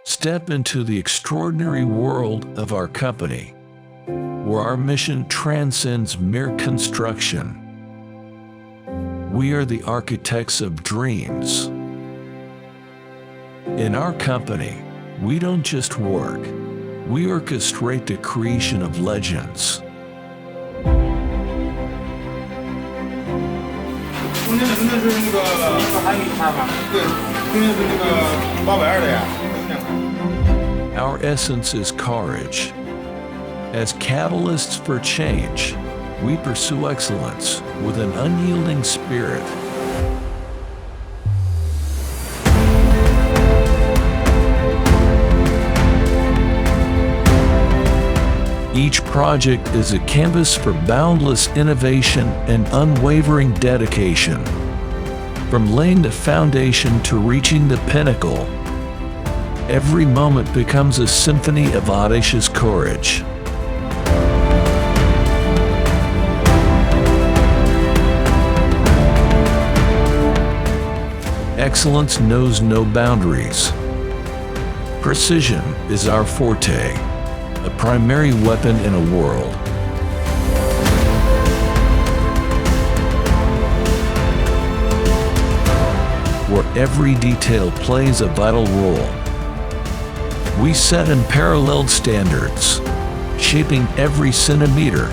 Step into the extraordinary world of our company, where our mission transcends mere construction. We are the architects of dreams. In our company, we don't just work, we orchestrate the creation of legends. Our essence is courage. As catalysts for change, we pursue excellence with an unyielding spirit. Each project is a canvas for boundless innovation and unwavering dedication. From laying the foundation to reaching the pinnacle, every moment becomes a symphony of audacious courage. Excellence knows no boundaries. Precision is our forte, a primary weapon in a world where every detail plays a vital role. We set unparalleled standards, shaping every centimeter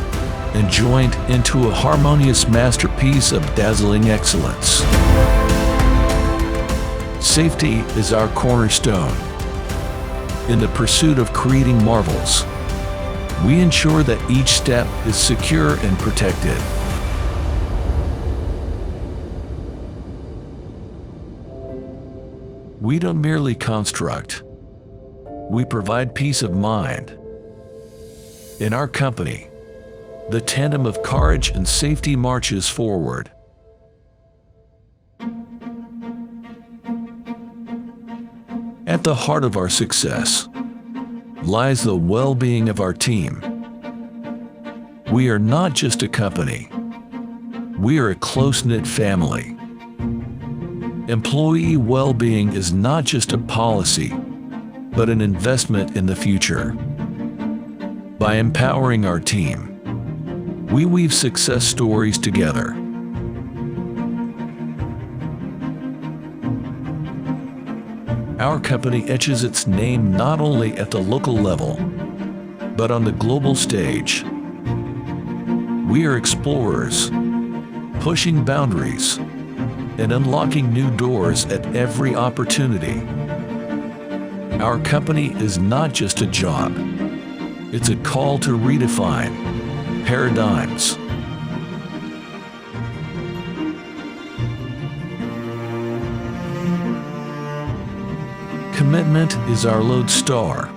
and joint into a harmonious masterpiece of dazzling excellence. Safety is our cornerstone. In the pursuit of creating marvels, we ensure that each step is secure and protected. We don't merely construct, we provide peace of mind. In our company, the tandem of courage and safety marches forward. At the heart of our success lies the well-being of our team. We are not just a company, we are a close-knit family. Employee well-being is not just a policy, but an investment in the future. By empowering our team, we weave success stories together. Our company etches its name not only at the local level, but on the global stage. We are explorers, pushing boundaries and unlocking new doors at every opportunity. Our company is not just a job, it's a call to redefine paradigms. Commitment is our lodestar.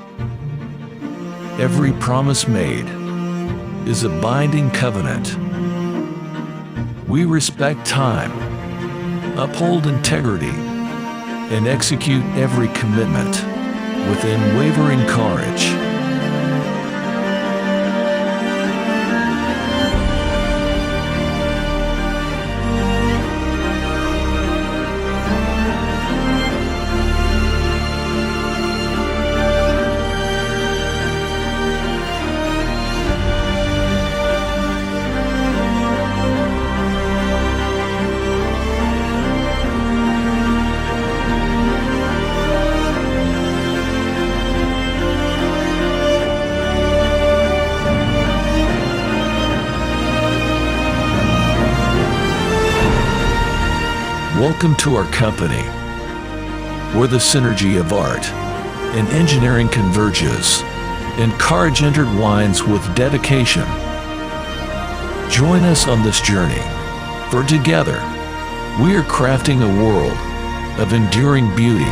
Every promise made is a binding covenant. We respect time, uphold integrity, and execute every commitment with unwavering courage. Welcome to our company, where the synergy of art and engineering converges, and courage intertwines with dedication. Join us on this journey, for together, we are crafting a world of enduring beauty.